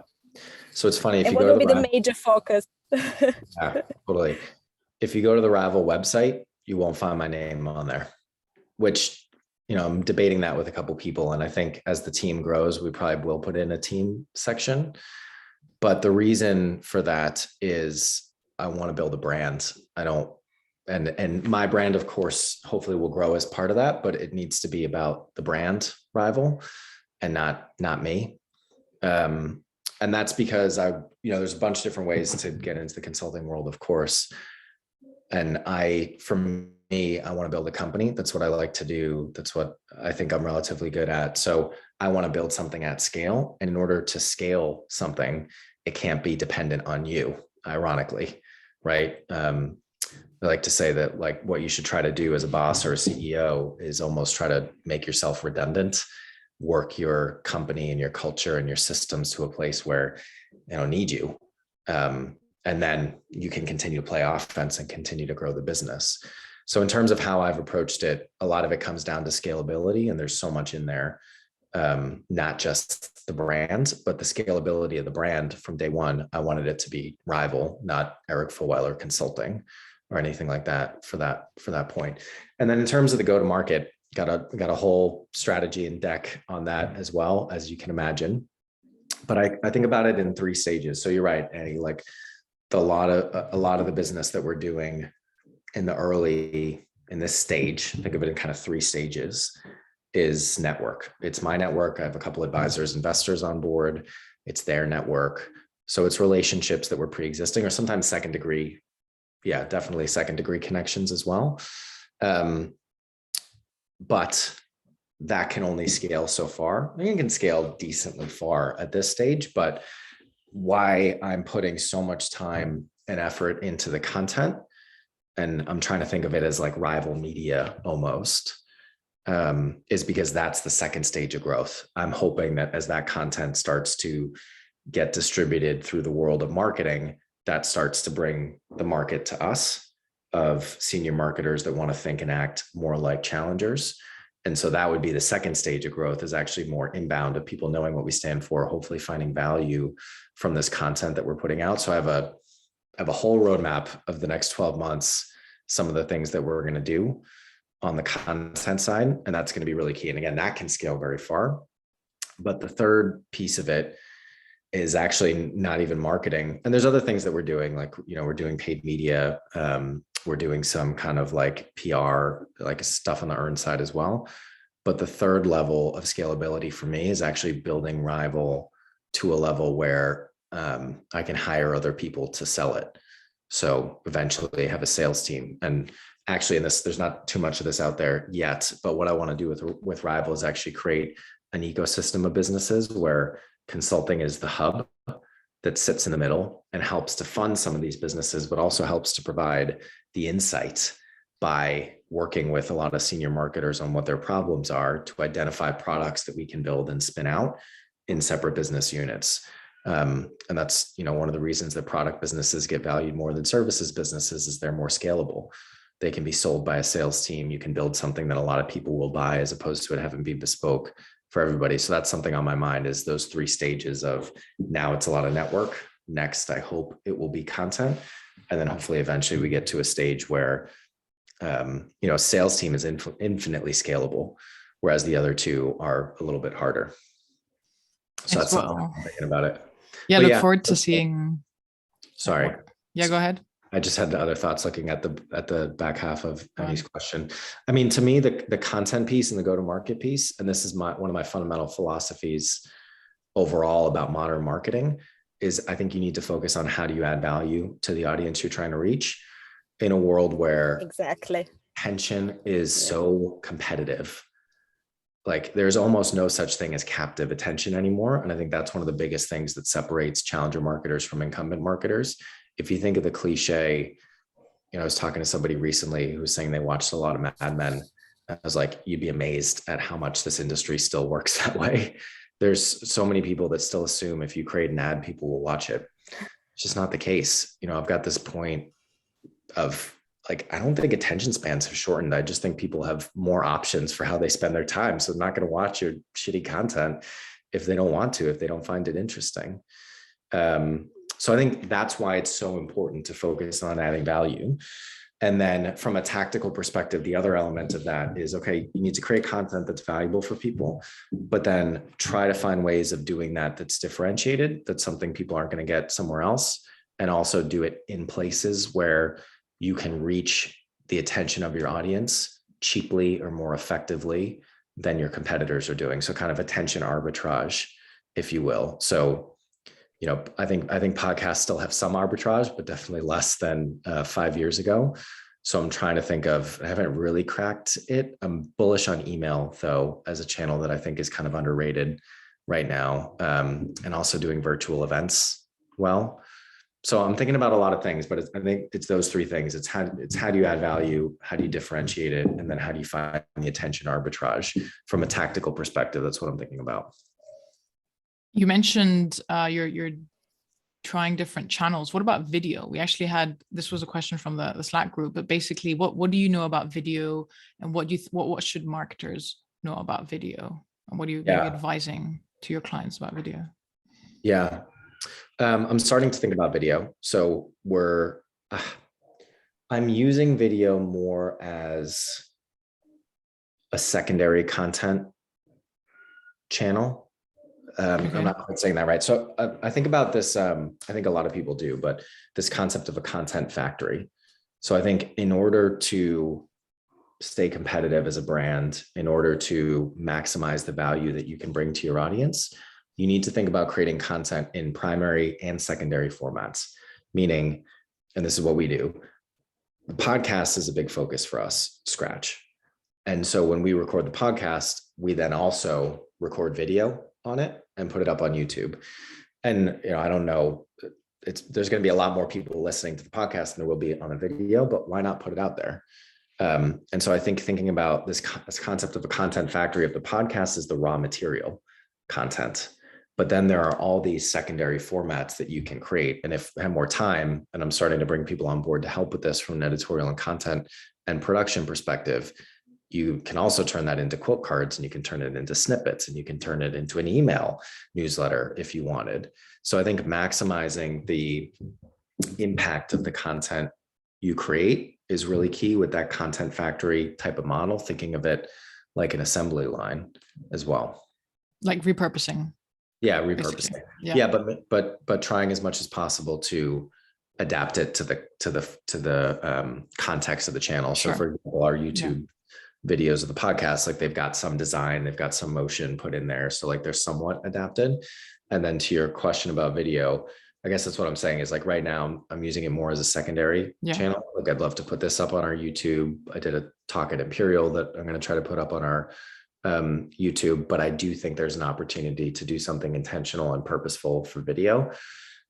Speaker 2: So it's funny, if
Speaker 5: and
Speaker 2: you
Speaker 5: what
Speaker 2: go to
Speaker 5: would be the major focus?
Speaker 2: Yeah, totally. If you go to the Rival website, you won't find my name on there, which, I'm debating that with a couple people. And I think as the team grows, we probably will put in a team section. But the reason for that is I want to build a brand. I don't, and my brand, of course, hopefully will grow as part of that, but it needs to be about the brand Rival and not me. And that's because there's a bunch of different ways to get into the consulting world, of course. And for me, I want to build a company. That's what I like to do. That's what I think I'm relatively good at. So I want to build something at scale. And in order to scale something, it can't be dependent on you, ironically, right? I like to say that like what you should try to do as a boss or a CEO is almost try to make yourself redundant, work your company and your culture and your systems to a place where they don't need you. And then you can continue to play offense and continue to grow the business. So in terms of how I've approached it, a lot of it comes down to scalability, and there's so much in there, not just the brand, but the scalability of the brand. From day one, I wanted it to be Rival, not Eric Fulwiler Consulting or anything like that for that point. And then in terms of the go-to-market, got a whole strategy and deck on that as well, as you can imagine. But I think about it in 3 stages. So you're right, Annie, like a lot of the business that we're doing in this stage, think of it in kind of 3 stages, is network. It's my network. I have a couple advisors, investors on board. It's their network. So it's relationships that were pre-existing, or sometimes second degree. Yeah, definitely second degree connections as well. But that can only scale so far. I mean, it can scale decently far at this stage, but why I'm putting so much time and effort into the content, and I'm trying to think of it as like Rival media almost, is because that's the second stage of growth. I'm hoping that as that content starts to get distributed through the world of marketing, that starts to bring the market to us of senior marketers that want to think and act more like challengers. And so that would be the second stage of growth, is actually more inbound, of people knowing what we stand for, hopefully finding value from this content that we're putting out. So I have a whole roadmap of the next 12 months, some of the things that we're going to do on the content side. And that's going to be really key. And again, that can scale very far. But the third piece of it is actually not even marketing. And there's other things that we're doing, like, we're doing paid media. We're doing some kind of like PR, like stuff on the earned side as well. But the third level of scalability for me is actually building Rival to a level where I can hire other people to sell it. So eventually have a sales team. And actually there's not too much of this out there yet, but what I want to do with Rival is actually create an ecosystem of businesses where consulting is the hub that sits in the middle and helps to fund some of these businesses, but also helps to provide the insight by working with a lot of senior marketers on what their problems are, to identify products that we can build and spin out in separate business units. And that's, one of the reasons that product businesses get valued more than services businesses, is they're more scalable. They can be sold by a sales team. You can build something that a lot of people will buy, as opposed to it having to be bespoke for everybody. So that's something on my mind, is those 3 stages of, now it's a lot of network. Next, I hope it will be content. And then hopefully eventually we get to a stage where, a sales team is infinitely scalable, whereas the other 2 are a little bit harder. So that's something I'm thinking about it.
Speaker 1: Yeah, look forward to seeing.
Speaker 2: Sorry.
Speaker 1: Yeah, go ahead.
Speaker 2: I just had the other thoughts looking at the back half of Annie's question. I mean, to me, the content piece and the go-to-market piece, and this is one of my fundamental philosophies overall about modern marketing, is I think you need to focus on how do you add value to the audience you're trying to reach in a world where attention is so competitive. Like, there's almost no such thing as captive attention anymore. And I think that's one of the biggest things that separates challenger marketers from incumbent marketers. If you think of the cliche, I was talking to somebody recently who was saying they watched a lot of Mad Men. I was like, you'd be amazed at how much this industry still works that way. There's so many people that still assume if you create an ad, people will watch it. It's just not the case. I've got this point of, like, I don't think attention spans have shortened. I just think people have more options for how they spend their time. So they're not going to watch your shitty content if they don't want to, if they don't find it interesting. So I think that's why it's so important to focus on adding value. And then from a tactical perspective, the other element of that is, okay, you need to create content that's valuable for people, but then try to find ways of doing that that's differentiated, that's something people aren't going to get somewhere else, and also do it in places where you can reach the attention of your audience cheaply or more effectively than your competitors are doing. So kind of attention arbitrage, if you will. So, you know, I think podcasts still have some arbitrage, but definitely less than 5 years ago. So I'm trying to think of, I haven't really cracked it. I'm bullish on email though, as a channel that I think is kind of underrated right now. And also doing virtual events well. So I'm thinking about a lot of things, but I think it's those three things. It's how do you add value? How do you differentiate it? And then how do you find the attention arbitrage from a tactical perspective? That's what I'm thinking about.
Speaker 1: You mentioned you're trying different channels. What about video? We actually had, this was a question from the Slack group, but basically what do you know about video, and what should marketers know about video, and what are you advising to your clients about video?
Speaker 2: Yeah. I'm starting to think about video. So I'm using video more as a secondary content channel. I'm not quite saying that right. So I think about this, I think a lot of people do, but this concept of a content factory. So I think in order to stay competitive as a brand, in order to maximize the value that you can bring to your audience, you need to think about creating content in primary and secondary formats, meaning, and this is what we do, the podcast is a big focus for us, Scratch. And so when we record the podcast, we then also record video on it and put it up on YouTube. And, you know, I don't know, there's going to be a lot more people listening to the podcast than there will be on a video, but why not put it out there? And so I think thinking about this concept of a content factory of the podcast is the raw material content. But then there are all these secondary formats that you can create. And if I have more time, and I'm starting to bring people on board to help with this from an editorial and content and production perspective, you can also turn that into quote cards, and you can turn it into snippets, and you can turn it into an email newsletter if you wanted. So I think maximizing the impact of the content you create is really key with that content factory type of model, thinking of it like an assembly line as well. Like
Speaker 1: repurposing.
Speaker 2: Yeah, repurposing. Yeah, but trying as much as possible to adapt it to the context of the channel. Sure. So for example, our YouTube videos of the podcast, like they've got some design, they've got some motion put in there. So like they're somewhat adapted. And then to your question about video, I guess that's what I'm saying is like right now I'm using it more as a secondary channel. Like I'd love to put this up on our YouTube. I did a talk at Imperial that I'm going to try to put up on our YouTube, but I do think there's an opportunity to do something intentional and purposeful for video.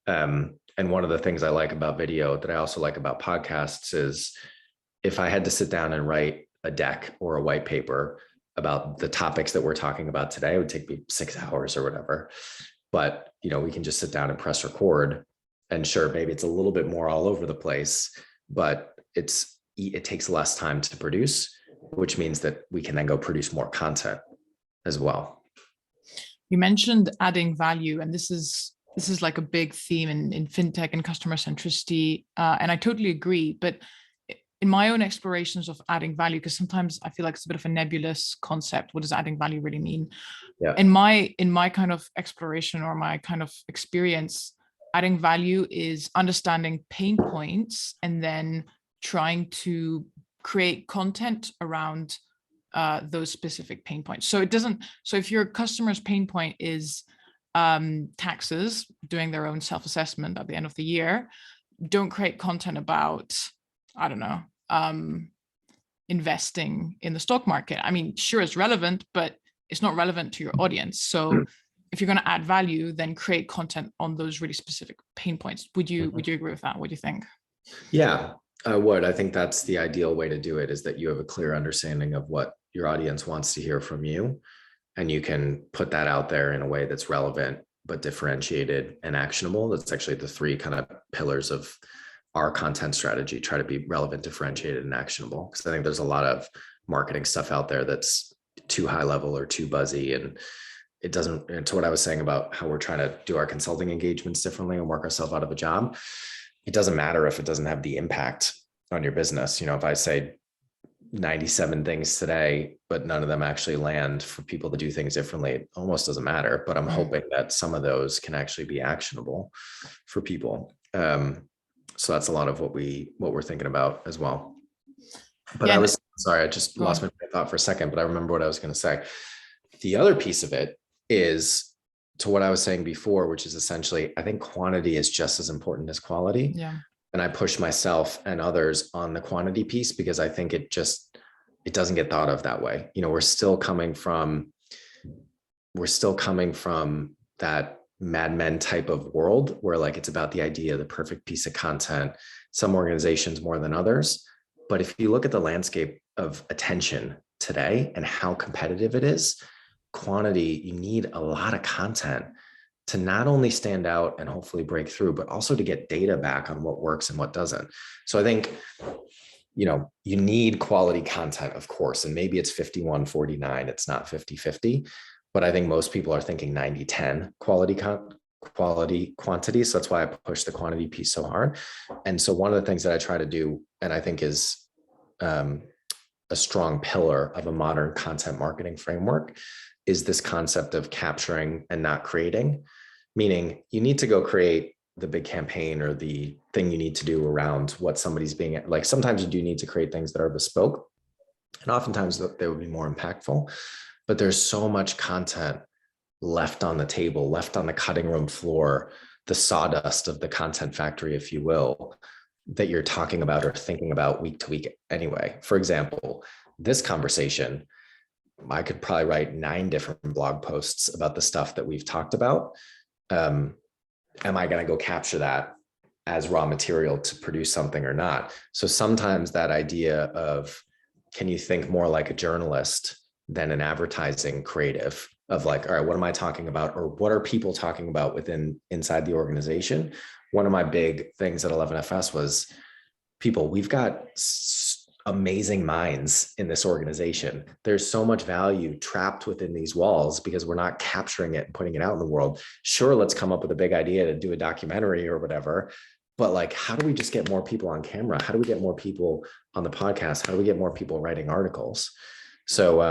Speaker 2: And one of the things I like about video that I also like about podcasts is if I had to sit down and write a deck or a white paper about the topics that we're talking about today, it would take me 6 hours or whatever. But, you know, we can just sit down and press record, and sure, maybe it's a little bit more all over the place, but it takes less time to produce, which means that we can then go produce more content as well.
Speaker 1: You mentioned adding value, and this is like a big theme in fintech and customer centricity. And I totally agree. But in my own explorations of adding value, because sometimes I feel like it's a bit of a nebulous concept. What does adding value really mean? Yeah. In my kind of exploration or my kind of experience, adding value is understanding pain points and then trying to create content around those specific pain points. So if your customer's pain point is taxes, doing their own self-assessment at the end of the year, don't create content about, I don't know, investing in the stock market. I mean, sure, it's relevant, but it's not relevant to your audience. So if you're going to add value, then create content on those really specific pain points. Would you agree with that? What do you think?
Speaker 2: Yeah, I would. I think that's the ideal way to do it, is that you have a clear understanding of what your audience wants to hear from you, and you can put that out there in a way that's relevant, but differentiated and actionable. That's actually the three kind of pillars of our content strategy. Try to be relevant, differentiated, and actionable. Because I think there's a lot of marketing stuff out there that's too high level or too buzzy, and it doesn't, and to what I was saying about how we're trying to do our consulting engagements differently and work ourselves out of a job, it doesn't matter if it doesn't have the impact on your business. If I say 97 things today, but none of them actually land for people to do things differently, it almost doesn't matter. But I'm hoping that some of those can actually be actionable for people. So that's a lot of what we're thinking about as well. But I was sorry, I just lost my thought for a second, but I remember what I was going to say. The other piece of it is to what I was saying before, which is essentially, I think quantity is just as important as quality.
Speaker 1: Yeah.
Speaker 2: And I push myself and others on the quantity piece because I think it doesn't get thought of that way. We're still coming from that Mad Men type of world where like it's about the idea, the perfect piece of content, some organizations more than others. But if you look at the landscape of attention today and how competitive it is, quantity, you need a lot of content to not only stand out and hopefully break through, but also to get data back on what works and what doesn't. So I think, you need quality content, of course, and maybe it's 51-49, it's not 50-50, but I think most people are thinking 90-10 quality quantity. So that's why I push the quantity piece so hard. And so one of the things that I try to do, and I think is a strong pillar of a modern content marketing framework, is this concept of capturing and not creating, meaning you need to go create the big campaign or the thing you need to do around what somebody's being like. Sometimes you do need to create things that are bespoke, and oftentimes they would be more impactful, but there's so much content left on the table, left on the cutting room floor, the sawdust of the content factory, if you will, that you're talking about or thinking about week to week anyway. For example, this conversation, I could probably write 9 different blog posts about the stuff that we've talked about. Am I going to go capture that as raw material to produce something or not? So sometimes that idea of, can you think more like a journalist than an advertising creative of like, all right, what am I talking about? Or what are people talking about inside the organization? One of my big things at 11FS was people, we've got amazing minds in this organization. There's so much value trapped within these walls because we're not capturing it and putting it out in the world. Sure, let's come up with a big idea to do a documentary or whatever, but like, how do we just get more people on camera? How do we get more people on the podcast? How do we get more people writing articles? So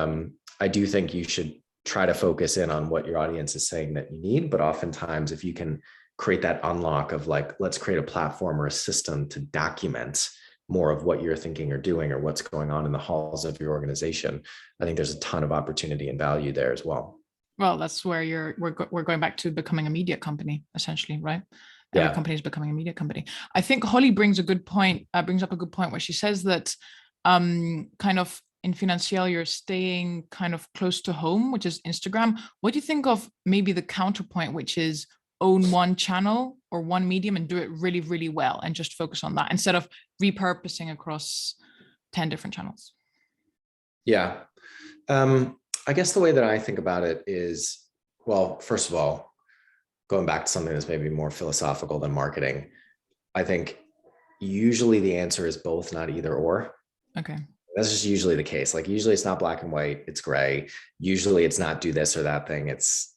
Speaker 2: I do think you should try to focus in on what your audience is saying that you need, but oftentimes if you can create that unlock of like, let's create a platform or a system to document more of what you're thinking or doing or what's going on in the halls of your organization, I think there's a ton of opportunity and value there as well.
Speaker 1: Well, that's where we're going back to becoming a media company, essentially, right?
Speaker 2: Yeah.
Speaker 1: Every company is becoming a media company. I think Holly brings up a good point where she says that kind of in Financial, you're staying kind of close to home, which is Instagram. What do you think of maybe the counterpoint, which is own one channel or one medium and do it really, really well and just focus on that instead of repurposing across 10 different channels?
Speaker 2: Yeah. I guess the way that I think about it is, well, first of all, going back to something that's maybe more philosophical than marketing, I think usually the answer is both, not either or.
Speaker 1: Okay.
Speaker 2: That's just usually the case. Like usually it's not black and white, it's gray. Usually it's not do this or that thing. It's,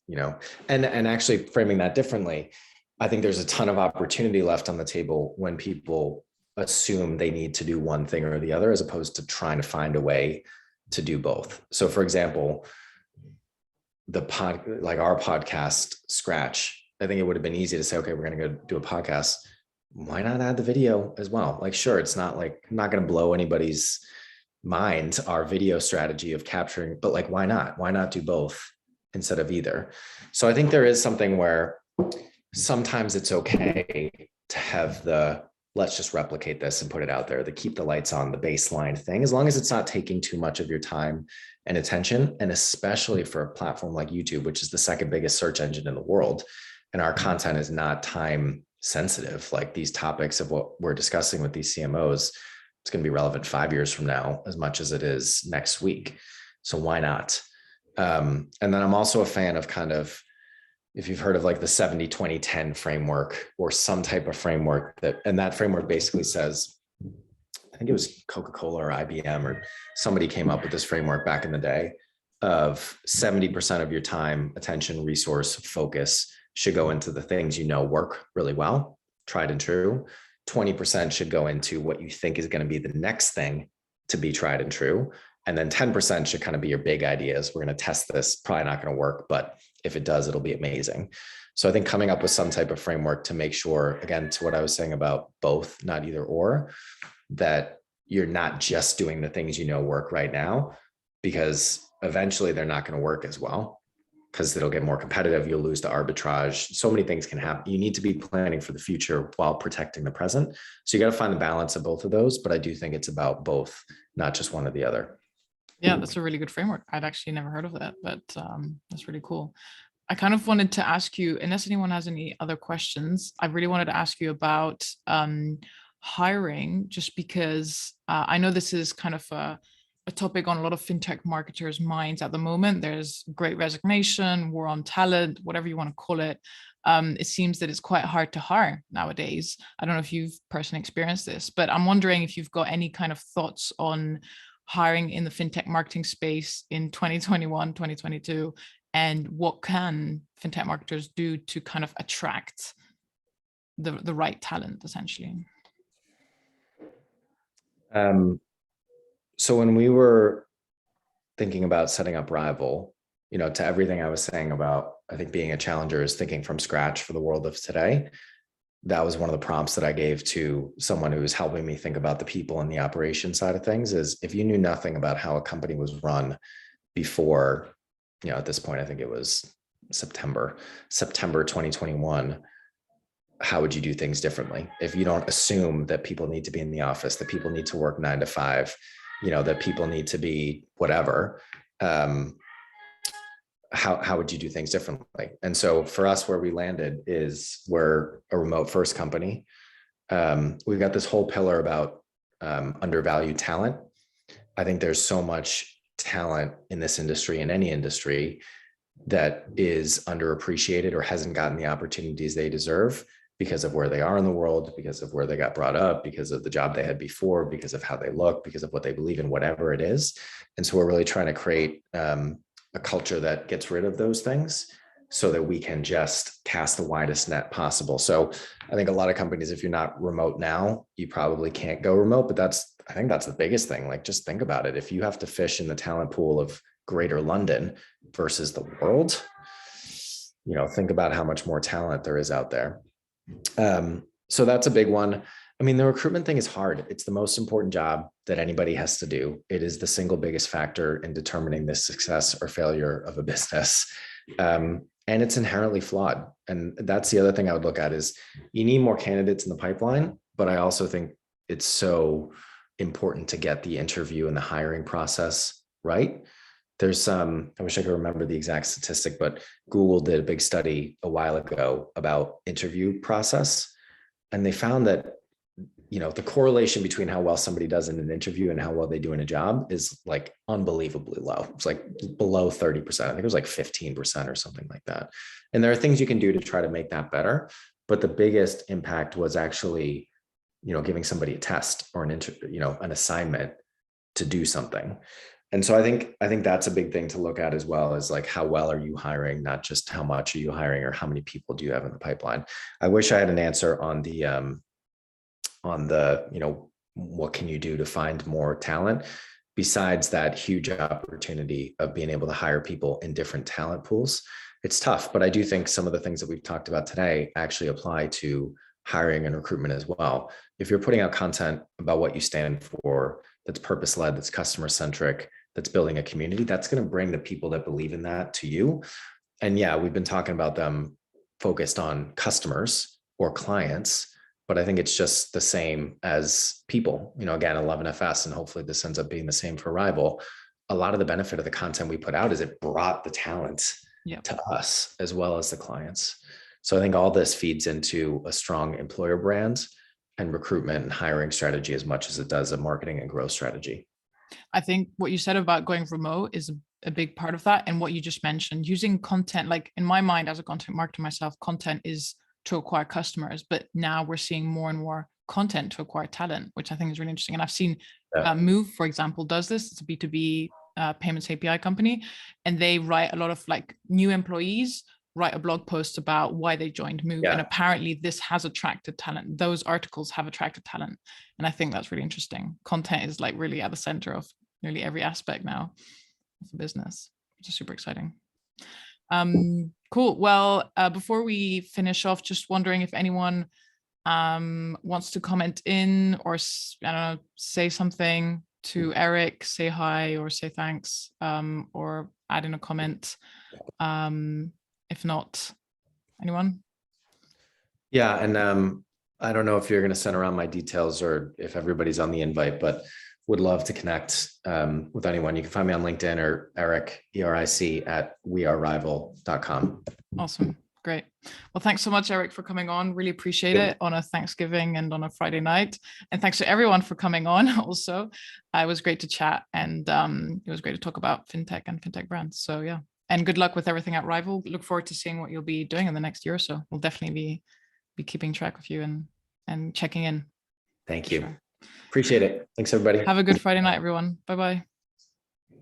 Speaker 2: and actually framing that differently, I think there's a ton of opportunity left on the table when people assume they need to do one thing or the other, as opposed to trying to find a way to do both. So for example, like our podcast Scratch, I think it would have been easy to say, okay, we're going to go do a podcast. Why not add the video as well? Like, sure, it's not like, I'm not going to blow anybody's mind, our video strategy of capturing, but like, why not? Why not do both instead of either? So I think there is something where sometimes it's okay to have let's just replicate this and put it out there, the keep the lights on, the baseline thing, as long as it's not taking too much of your time and attention. And especially for a platform like YouTube, which is the second biggest search engine in the world. And our content is not time sensitive. Like these topics of what we're discussing with these CMOs, it's going to be relevant 5 years from now, as much as it is next week. So why not? And then I'm also a fan of kind of, if you've heard of like the 70-20-10 framework or some type of framework and that framework basically says, I think it was Coca-Cola or IBM or somebody came up with this framework back in the day. of 70% of your time, attention, resource, focus should go into the things you know work really well, tried and true. 20% should go into what you think is going to be the next thing to be tried and true. And then 10% should kind of be your big ideas. We're going to test this, probably not going to work, but if it does, it'll be amazing. So I think coming up with some type of framework to make sure, again, to what I was saying about both, not either or, that you're not just doing the things you know work right now, because eventually they're not going to work as well, because it'll get more competitive. You'll lose the arbitrage. So many things can happen. You need to be planning for the future while protecting the present. So you got to find the balance of both of those. But I do think it's about both, not just one or the other.
Speaker 1: Yeah, that's a really good framework. I'd actually never heard of that, but that's really cool. I kind of wanted to ask you, unless anyone has any other questions, I really wanted to ask you about hiring, just because I know this is kind of a topic on a lot of fintech marketers' minds at the moment. There's great resignation, war on talent, whatever you want to call it. It seems that it's quite hard to hire nowadays. I don't know if you've personally experienced this, but I'm wondering if you've got any kind of thoughts on hiring in the fintech marketing space in 2021, 2022, and what can fintech marketers do to kind of attract the right talent, essentially?
Speaker 2: So when we were thinking about setting up Rival, to everything I was saying about, I think being a challenger is thinking from scratch for the world of today. That was one of the prompts that I gave to someone who was helping me think about the people and the operation side of things, is if you knew nothing about how a company was run before, at this point, I think it was September 2021, how would you do things differently? If you don't assume that people need to be in the office, that people need to work 9 to 5, that people need to be whatever, how would you do things differently? And so for us, where we landed is we're a remote first company. We've got this whole pillar about undervalued talent. I think there's so much talent in this industry, in any industry, that is underappreciated or hasn't gotten the opportunities they deserve because of where they are in the world, because of where they got brought up, because of the job they had before, because of how they look, because of what they believe in, whatever it is. And so we're really trying to create a culture that gets rid of those things so that we can just cast the widest net possible. So I think a lot of companies, if you're not remote now, you probably can't go remote, but I think that's the biggest thing. Like, just think about it. If you have to fish in the talent pool of Greater London versus the world, think about how much more talent there is out there. So that's a big one. I mean, the recruitment thing is hard. It's the most important job that anybody has to do. It is the single biggest factor in determining the success or failure of a business. And it's inherently flawed. And that's the other thing I would look at is you need more candidates in the pipeline, but I also think it's so important to get the interview and the hiring process right. There's I wish I could remember the exact statistic, but Google did a big study a while ago about interview process. And they found that, the correlation between how well somebody does in an interview and how well they do in a job is like unbelievably low. It's like below 30%. I think it was like 15% or something like that. And there are things you can do to try to make that better. But the biggest impact was actually, giving somebody a test or an assignment to do something. And so I think that's a big thing to look at as well, is like, how well are you hiring, not just how much are you hiring or how many people do you have in the pipeline. I wish I had an answer on the what can you do to find more talent besides that huge opportunity of being able to hire people in different talent pools. It's tough, but I do think some of the things that we've talked about today actually apply to hiring and recruitment as well. If you're putting out content about what you stand for, that's purpose-led, that's customer-centric, that's building a community, that's going to bring the people that believe in that to you. And yeah, we've been talking about them focused on customers or clients, but I think it's just the same as people, again, 11FS, and hopefully this ends up being the same for Rival. A lot of the benefit of the content we put out is it brought the talent to us as well as the clients. So I think all this feeds into a strong employer brand and recruitment and hiring strategy as much as it does a marketing and growth strategy.
Speaker 1: I think what you said about going remote is a big part of that. And what you just mentioned, using content, like in my mind as a content marketer myself, content is to acquire customers, but now we're seeing more and more content to acquire talent, which I think is really interesting. And I've seen Move, for example, does this. It's a B2B payments API company, and they write a lot of like new employees write a blog post about why they joined Move. And apparently this has attracted talent. Those articles have attracted talent. And I think that's really interesting. Content is like really at the center of nearly every aspect now of the business, which is super exciting. Cool. Well, before we finish off, just wondering if anyone wants to comment in or, I don't know, say something to Eric, say hi or say thanks, or add in a comment. If not, anyone? Yeah, and I don't know if you're going to send around my details or if everybody's on the invite, but would love to connect with anyone. You can find me on LinkedIn or Eric, ERIC at wearerival.com. Awesome. Great. Well, thanks so much, Eric, for coming on. Really appreciate it on a Thanksgiving and on a Friday night. And thanks to everyone for coming on also. It was great to chat, and it was great to talk about fintech and fintech brands. So yeah. And good luck with everything at Rival. Look forward to seeing what you'll be doing in the next year or so. We'll definitely be keeping track of you and checking in. Thank you. Sure. Appreciate it. Thanks, everybody. Have a good Friday night, everyone. Bye-bye.